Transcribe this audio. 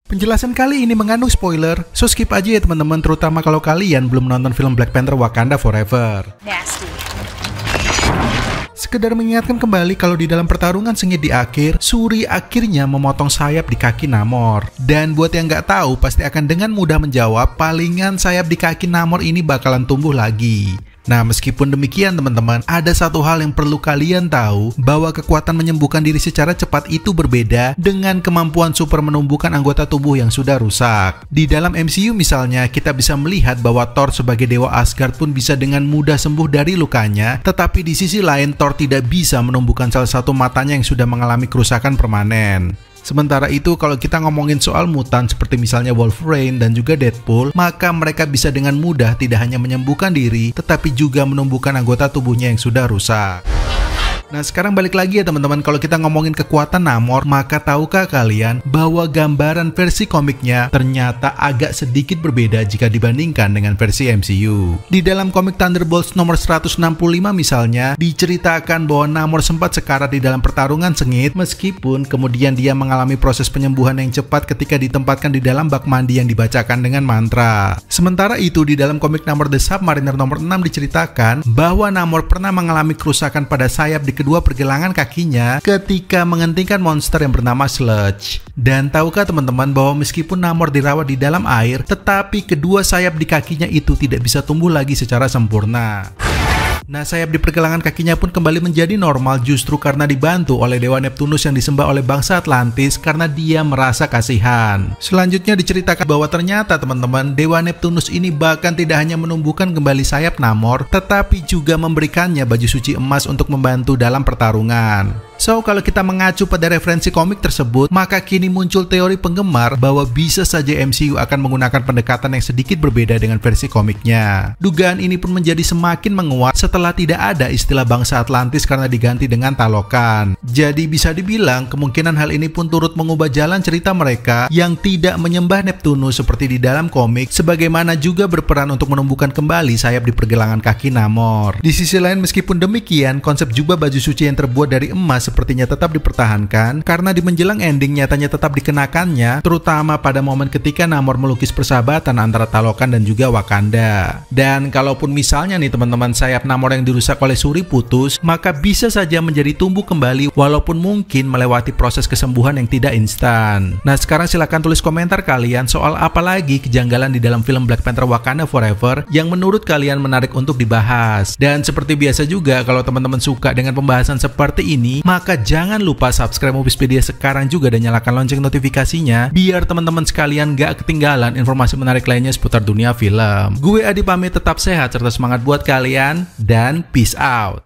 Penjelasan kali ini mengandung spoiler, so skip aja ya teman-teman, terutama kalau kalian belum nonton film Black Panther Wakanda Forever. Nasty. Sekedar mengingatkan kembali kalau di dalam pertarungan sengit di akhir, Shuri akhirnya memotong sayap di kaki Namor. Dan buat yang nggak tahu, pasti akan dengan mudah menjawab, palingan sayap di kaki Namor ini bakalan tumbuh lagi. Nah, meskipun demikian teman-teman, ada satu hal yang perlu kalian tahu, bahwa kekuatan menyembuhkan diri secara cepat itu berbeda dengan kemampuan super menumbuhkan anggota tubuh yang sudah rusak. Di dalam MCU misalnya, kita bisa melihat bahwa Thor sebagai dewa Asgard pun bisa dengan mudah sembuh dari lukanya, tetapi di sisi lain Thor tidak bisa menumbuhkan salah satu matanya yang sudah mengalami kerusakan permanen. Sementara itu, kalau kita ngomongin soal mutan seperti misalnya Wolverine dan juga Deadpool, maka mereka bisa dengan mudah tidak hanya menyembuhkan diri, tetapi juga menumbuhkan anggota tubuhnya yang sudah rusak. Nah, sekarang balik lagi ya teman-teman, kalau kita ngomongin kekuatan Namor, maka tahukah kalian bahwa gambaran versi komiknya ternyata agak sedikit berbeda jika dibandingkan dengan versi MCU. Di dalam komik Thunderbolts nomor 165 misalnya, diceritakan bahwa Namor sempat sekarat di dalam pertarungan sengit, meskipun kemudian dia mengalami proses penyembuhan yang cepat ketika ditempatkan di dalam bak mandi yang dibacakan dengan mantra. Sementara itu, di dalam komik Namor The Submariner nomor 6 diceritakan bahwa Namor pernah mengalami kerusakan pada sayap di kedua pergelangan kakinya ketika menghentikan monster yang bernama Sludge. Dan tahukah teman-teman bahwa meskipun Namor dirawat di dalam air, tetapi kedua sayap di kakinya itu tidak bisa tumbuh lagi secara sempurna. Nah, sayap di pergelangan kakinya pun kembali menjadi normal justru karena dibantu oleh Dewa Neptunus yang disembah oleh bangsa Atlantis karena dia merasa kasihan. Selanjutnya diceritakan bahwa ternyata teman-teman, Dewa Neptunus ini bahkan tidak hanya menumbuhkan kembali sayap Namor, tetapi juga memberikannya baju suci emas untuk membantu dalam pertarungan. So, kalau kita mengacu pada referensi komik tersebut, maka kini muncul teori penggemar bahwa bisa saja MCU akan menggunakan pendekatan yang sedikit berbeda dengan versi komiknya. Dugaan ini pun menjadi semakin menguat setelah tidak ada istilah bangsa Atlantis karena diganti dengan Talokan. Jadi bisa dibilang kemungkinan hal ini pun turut mengubah jalan cerita mereka yang tidak menyembah Neptunus seperti di dalam komik, sebagaimana juga berperan untuk menumbuhkan kembali sayap di pergelangan kaki Namor. Di sisi lain, meskipun demikian, konsep jubah baju suci yang terbuat dari emas sepertinya tetap dipertahankan karena di menjelang ending nyatanya tetap dikenakannya, terutama pada momen ketika Namor melukis persahabatan antara Talokan dan juga Wakanda. Dan kalaupun misalnya nih teman-teman, sayap Namor yang dirusak oleh Shuri putus, maka bisa saja menjadi tumbuh kembali walaupun mungkin melewati proses kesembuhan yang tidak instan. Nah, sekarang silahkan tulis komentar kalian soal apa lagi kejanggalan di dalam film Black Panther Wakanda Forever yang menurut kalian menarik untuk dibahas. Dan seperti biasa juga, kalau teman-teman suka dengan pembahasan seperti ini, maka jangan lupa subscribe Moviespedia sekarang juga dan nyalakan lonceng notifikasinya biar teman-teman sekalian gak ketinggalan informasi menarik lainnya seputar dunia film. Gue Adi pamit, tetap sehat serta semangat buat kalian dan peace out.